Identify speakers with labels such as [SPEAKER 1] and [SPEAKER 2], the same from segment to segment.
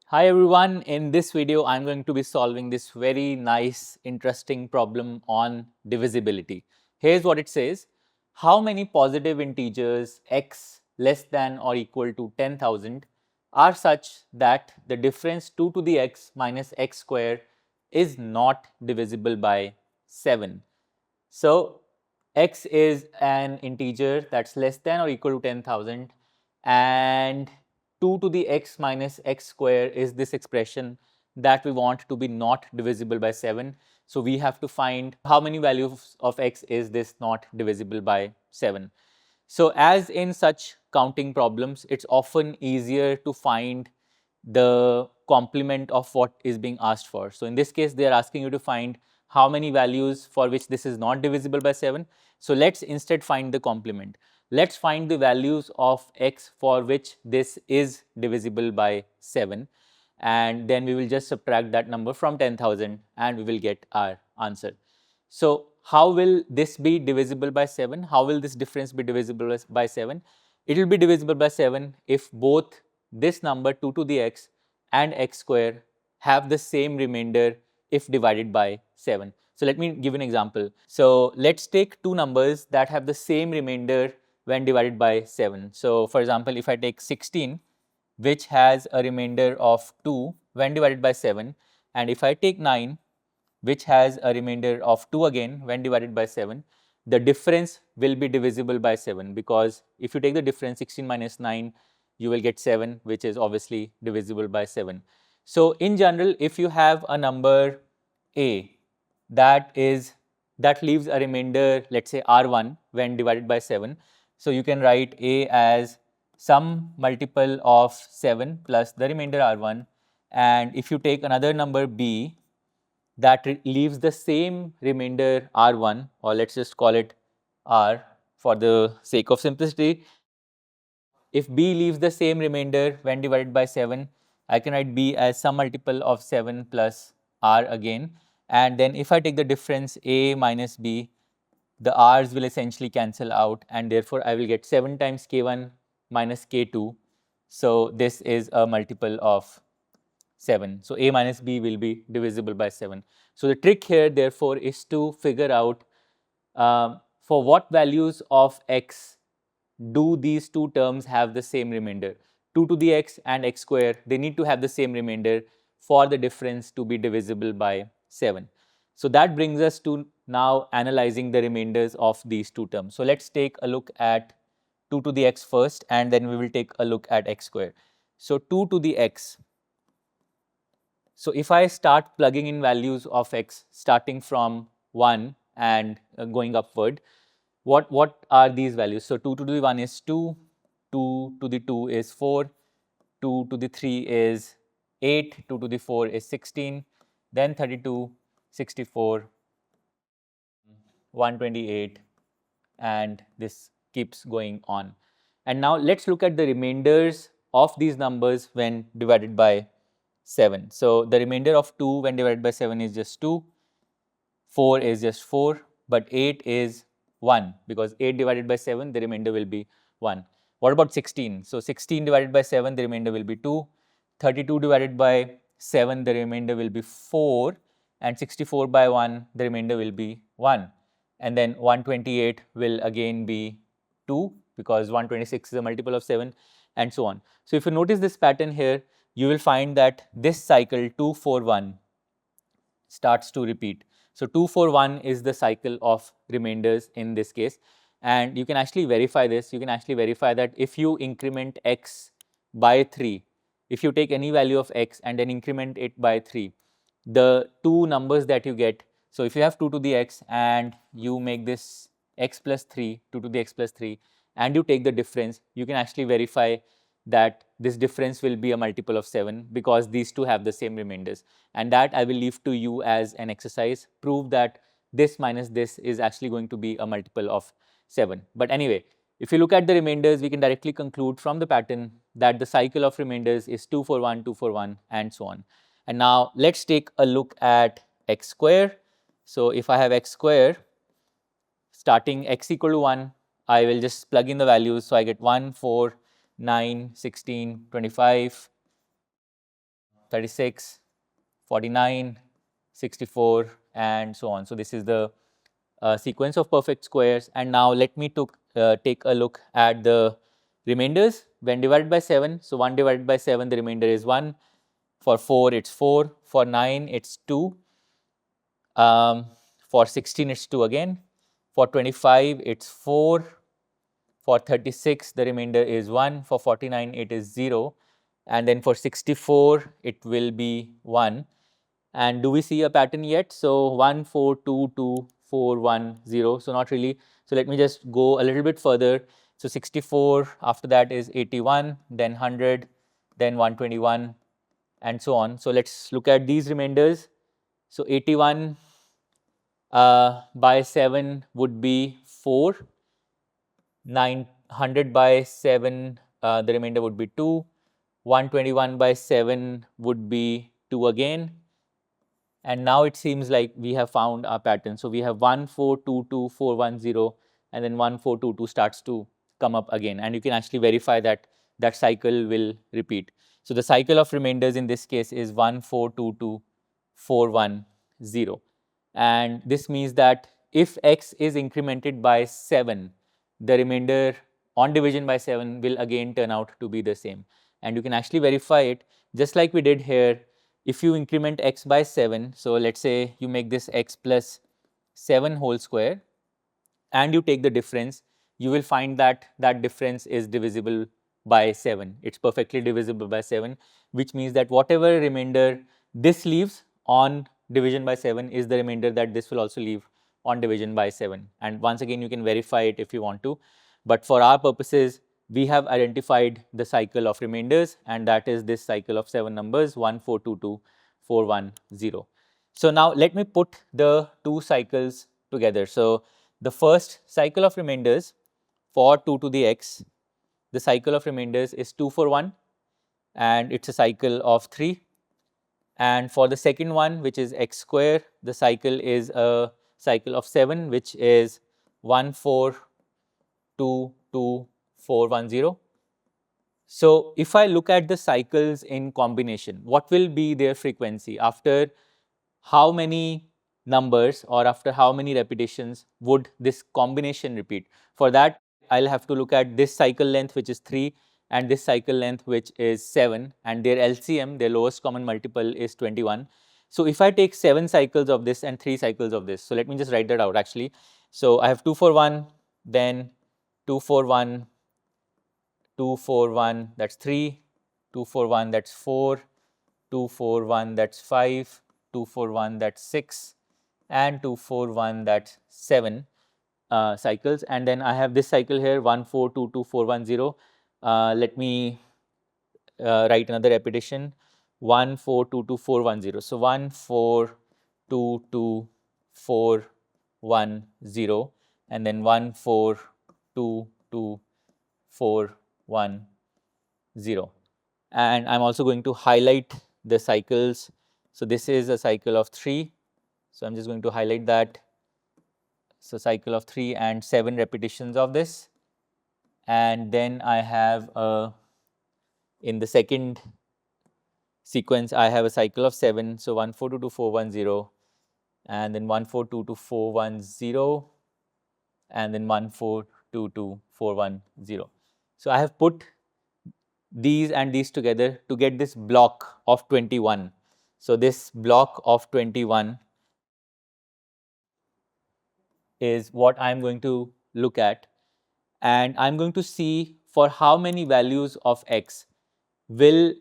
[SPEAKER 1] Hi everyone, in this video I'm going to be solving this very nice interesting problem on divisibility. Here's what it says. How many positive integers x less than or equal to 10,000 are such that the difference 2 to the x minus x square is not divisible by 7? So x is an integer that's less than or equal to 10,000 and 2 to the x minus x square is this expression that we want to be not divisible by 7. So we have to find how many values of x is this not divisible by 7. So as in such counting problems, it's often easier to find the complement of what is being asked for. So in this case, they are asking you to find how many values for which this is not divisible by 7. So let's instead find the complement. Let's find the values of x for which this is divisible by 7, and then we will just subtract that number from 10,000 and we will get our answer. So how will this be divisible by 7? How will this difference be divisible by 7? It will be divisible by 7 if both this number 2 to the x and x square have the same remainder if divided by 7. So let me give an example. So let's take two numbers that have the same remainder when divided by 7. So for example, if I take 16, which has a remainder of 2 when divided by 7, and if I take 9, which has a remainder of 2 again when divided by 7, the difference will be divisible by 7, because if you take the difference 16 minus 9, you will get 7, which is obviously divisible by 7. So in general, if you have a number a that leaves a remainder, let's say r1 when divided by 7, so you can write a as some multiple of 7 plus the remainder r1, and if you take another number b that leaves the same remainder r1, or let's just call it r for the sake of simplicity. If b leaves the same remainder when divided by 7, I can write b as some multiple of 7 plus r again, and then if I take the difference a minus b, the r's will essentially cancel out, and therefore I will get 7 times k1 minus k2. So this is a multiple of 7. So a minus b will be divisible by 7. So the trick here therefore is to figure out for what values of x do these two terms have the same remainder. 2 to the x and x square, they need to have the same remainder for the difference to be divisible by 7. So that brings us to now analyzing the remainders of these two terms. So let's take a look at 2 to the x first, and then we will take a look at x square. So 2 to the x. So if I start plugging in values of x starting from 1 and going upward, what are these values? So 2 to the 1 is 2, 2 to the 2 is 4, 2 to the 3 is 8, 2 to the 4 is 16, then 32, 64, 128, and this keeps going on. And now let's look at the remainders of these numbers when divided by 7. So the remainder of 2 when divided by 7 is just 2, 4 is just 4, but 8 is 1, because 8 divided by 7, the remainder will be 1. What about 16? So 16 divided by 7, the remainder will be 2, 32 divided by 7, the remainder will be 4, and 64 by 1, the remainder will be 1. And then 128 will again be 2, because 126 is a multiple of 7, and so on. So if you notice this pattern here, you will find that this cycle 2, 4, 1 starts to repeat. So 2, 4, 1 is the cycle of remainders in this case, and you can actually verify this. You can actually verify that if you increment x by 3, if you take any value of x and then increment it by 3, the two numbers that you get, so if you have 2 to the x and you make this x plus 3, 2 to the x plus 3, and you take the difference, you can actually verify that this difference will be a multiple of 7, because these two have the same remainders. And that I will leave to you as an exercise. Prove that this minus this is actually going to be a multiple of 7. But anyway, if you look at the remainders, we can directly conclude from the pattern that the cycle of remainders is 2, 4, 1, 2, 4, 1, and so on. And now let's take a look at x square. So if I have x square, starting x equal to 1, I will just plug in the values. So I get 1, 4, 9, 16, 25, 36, 49, 64, and so on. So this is the sequence of perfect squares. And now let me take a look at the remainders when divided by 7. So 1 divided by 7, the remainder is 1. For 4, it's 4. For 9, it's 2. For 16, it's 2 again. For 25, it's 4. For 36, the remainder is 1. For 49, it is 0. And then for 64, it will be 1. And do we see a pattern yet? So 1, 4, 2, 2, 4, 1, 0. So not really. So let me just go a little bit further. So 64, after that is 81, then 100, then 121, and so on. So let's look at these remainders. So 81 by 7 would be 4. 900 by 7, the remainder would be 2. 121 by 7 would be 2 again. And now it seems like we have found our pattern. So we have 1, 4, 2, 2, 4, 1, 0, and then 1, 4, 2, 2 starts to come up again. And you can actually verify that that cycle will repeat. So the cycle of remainders in this case is 1, 4, 2, 2, 4, 1, 0. And this means that if x is incremented by 7, the remainder on division by 7 will again turn out to be the same. And you can actually verify it just like we did here. If you increment x by 7, so let's say you make this x plus 7 whole square and you take the difference, you will find that that difference is divisible by 7. It's perfectly divisible by 7, which means that whatever remainder this leaves on division by 7 is the remainder that this will also leave on division by 7. And once again, you can verify it if you want to. But for our purposes, we have identified the cycle of remainders, and that is this cycle of 7 numbers 1, 4, 2, 2, 4, 1, 0. So now let me put the two cycles together. So the first cycle of remainders for 2 to the x, the cycle of remainders is 2 for 1, and it's a cycle of 3. And for the second one, which is x square, the cycle is a cycle of 7, which is 1, 4, 2, 2, 4, 1, 0. So if I look at the cycles in combination, what will be their frequency? After how many numbers or after how many repetitions would this combination repeat? For that, I'll have to look at this cycle length, which is 3, and this cycle length, which is 7, and their LCM, their lowest common multiple, is 21. So if I take 7 cycles of this and 3 cycles of this, so let me just write that out actually. So I have 2 for 1, then 2 for 1, 2 for 1, that's 3, 2 for 1, that's 4, 2 for 1, that's 5, 2 for 1, that's 6, and 2 for 1, that's 7 cycles. And then I have this cycle here 1, 4, 2, 2, 4, 1, 0. Let me write another repetition 1, 4, 2, 2, 4, 1, 0. So 1, 4, 2, 2, 4, 1, 0, and then 1, 4, 2, 2, 4, 1, 0. And I'm also going to highlight the cycles. So this is a cycle of 3. So I'm just going to highlight that. So cycle of 3 and 7 repetitions of this. And then I have in the second sequence, I have a cycle of 7. So 1, 4, 2, 2, 4, 1, 0. And then 1, 4, 2, 2, 4, 1, 0. And then 1, 4, 2, 2, 4, 1, 0. So I have put these and these together to get this block of 21. So this block of 21 is what I'm going to look at, and I'm going to see for how many values of x will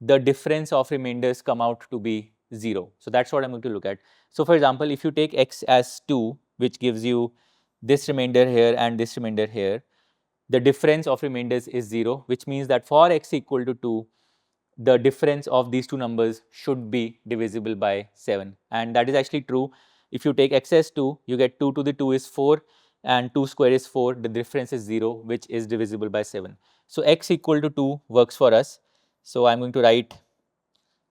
[SPEAKER 1] the difference of remainders come out to be 0. So that's what I'm going to look at. So for example, if you take x as 2, which gives you this remainder here and this remainder here, the difference of remainders is 0, which means that for x equal to 2, the difference of these two numbers should be divisible by 7. And that is actually true. If you take x as 2, you get 2 to the 2 is 4, and 2 square is 4. The difference is 0, which is divisible by 7. So x equal to 2 works for us. So I'm going to write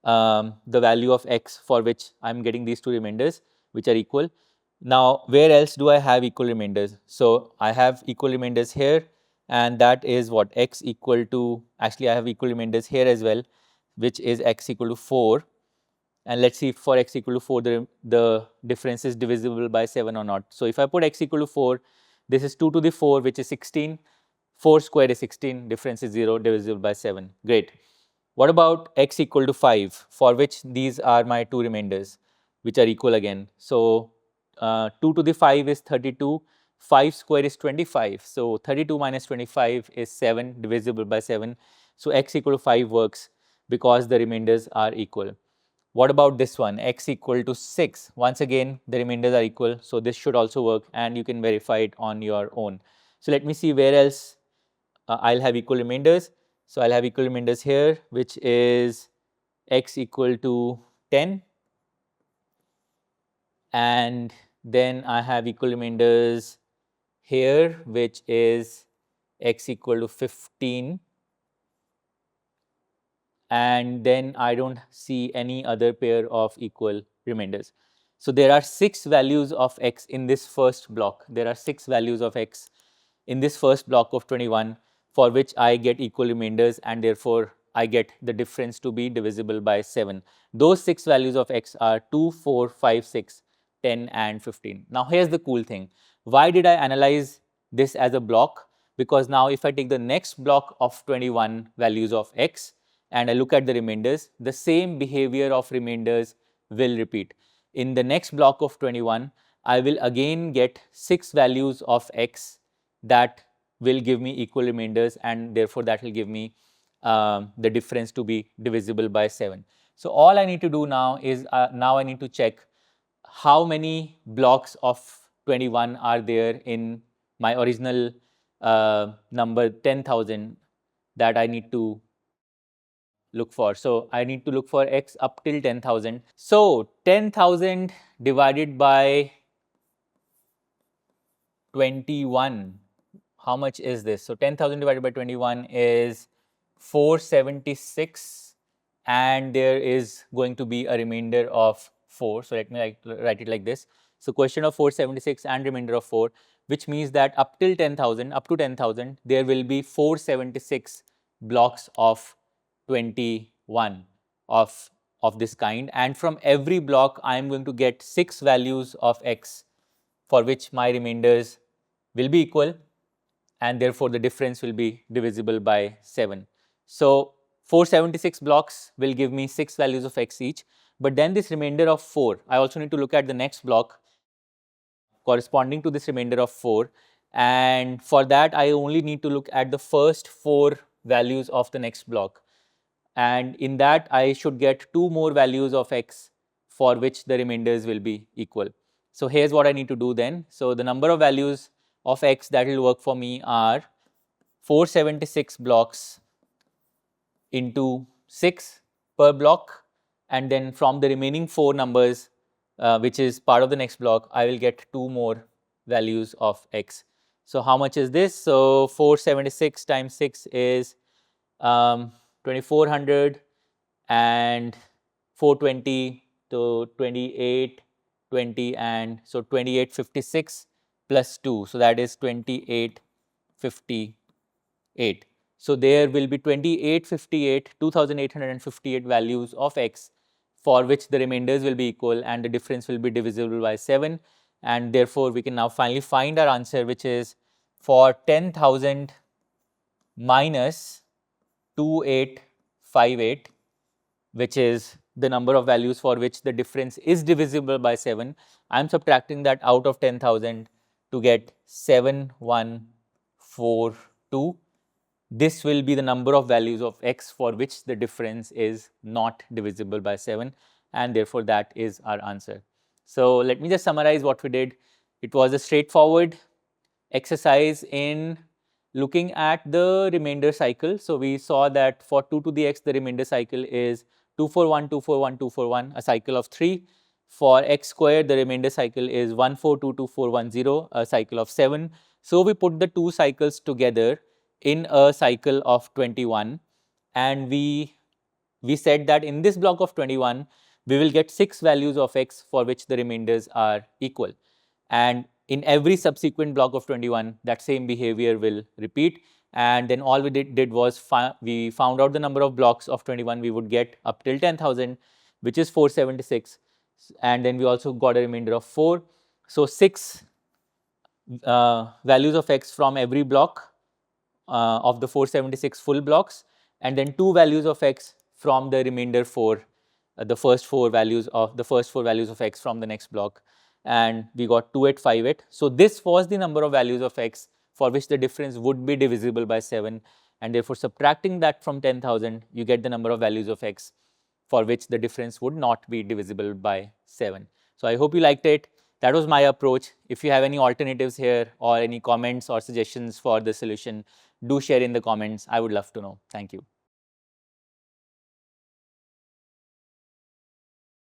[SPEAKER 1] the value of x for which I'm getting these two remainders, which are equal. Now, where else do I have equal remainders? So I have equal remainders here, and that is what x equal to, actually I have equal remainders here as well. which is x equal to 4. And let's see if for x equal to 4, the difference is divisible by 7 or not. So if I put x equal to 4, this is 2 to the 4, which is 16. 4 square is 16, difference is 0, divisible by 7. Great. What about x equal to 5, for which these are my two remainders, which are equal again. So 2 to the 5 is 32, 5 square is 25. So 32 minus 25 is 7, divisible by 7. So x equal to 5 works because the remainders are equal. What about this one, x equal to 6? Once again, the remainders are equal, so this should also work, and you can verify it on your own. So let me see where else I'll have equal remainders. So I'll have equal remainders here, which is x equal to 10, and then I have equal remainders here, which is x equal to 15, and then I don't see any other pair of equal remainders. So there are 6 values of x in this first block. There are 6 values of x in this first block of 21 for which I get equal remainders, and therefore I get the difference to be divisible by 7. Those 6 values of x are 2, 4, 5, 6, 10 and 15. Now here's the cool thing. Why did I analyze this as a block? Because now if I take the next block of 21 values of x, and I look at the remainders, the same behavior of remainders will repeat. In the next block of 21, I will again get 6 values of x that will give me equal remainders, and therefore that will give me the difference to be divisible by 7. So all I need to do now is now I need to check how many blocks of 21 are there in my original number 10,000 that I need to look for. So I need to look for x up till 10,000. So 10,000 divided by 21, how much is this? So 10,000 divided by 21 is 476, and there is going to be a remainder of 4. So let me write it like this. So quotient of 476 and remainder of 4, which means that up till 10,000, up to 10,000, there will be 476 blocks of 21 of this kind, and from every block I am going to get 6 values of x for which my remainders will be equal, and therefore the difference will be divisible by 7. So 476 blocks will give me 6 values of x each, but then this remainder of 4, I also need to look at the next block corresponding to this remainder of 4, and for that I only need to look at the first 4 values of the next block, and in that I should get 2 more values of x for which the remainders will be equal. So here's what I need to do then. So the number of values of x that will work for me are 476 blocks into 6 per block, and then from the remaining 4 numbers which is part of the next block, I will get 2 more values of x. So how much is this? So 476 times 6 is 2400, and 420 to 28, 20, and so 2856 plus 2. So that is 2858. So there will be 2858, 2858 values of x for which the remainders will be equal and the difference will be divisible by 7, and therefore we can now finally find our answer, which is for 10,000 minus 2858, which is the number of values for which the difference is divisible by 7. I am subtracting that out of 10,000 to get 7142. This will be the number of values of x for which the difference is not divisible by 7, and therefore that is our answer. So let me just summarize what we did. It was a straightforward exercise in looking at the remainder cycle. So we saw that for 2 to the x, the remainder cycle is 241, 241, 241, a cycle of 3. For x squared, the remainder cycle is 1422410, a cycle of 7. So we put the two cycles together in a cycle of 21, and we said that in this block of 21, we will get 6 values of x for which the remainders are equal. And in every subsequent block of 21, that same behavior will repeat. and then all we did was we found out the number of blocks of 21 we would get up till 10,000, which is 476, and then we also got a remainder of 4. So 6 values of x from every block of the 476 full blocks, and then 2 values of x from the remainder 4, the first 4 values of x from the next block, and we got 2858. So this was the number of values of x for which the difference would be divisible by 7, and therefore subtracting that from 10,000, you get the number of values of x for which the difference would not be divisible by 7. So I hope you liked it. That was my approach. If you have any alternatives here or any comments or suggestions for the solution, do share in the comments. I would love to know. Thank you.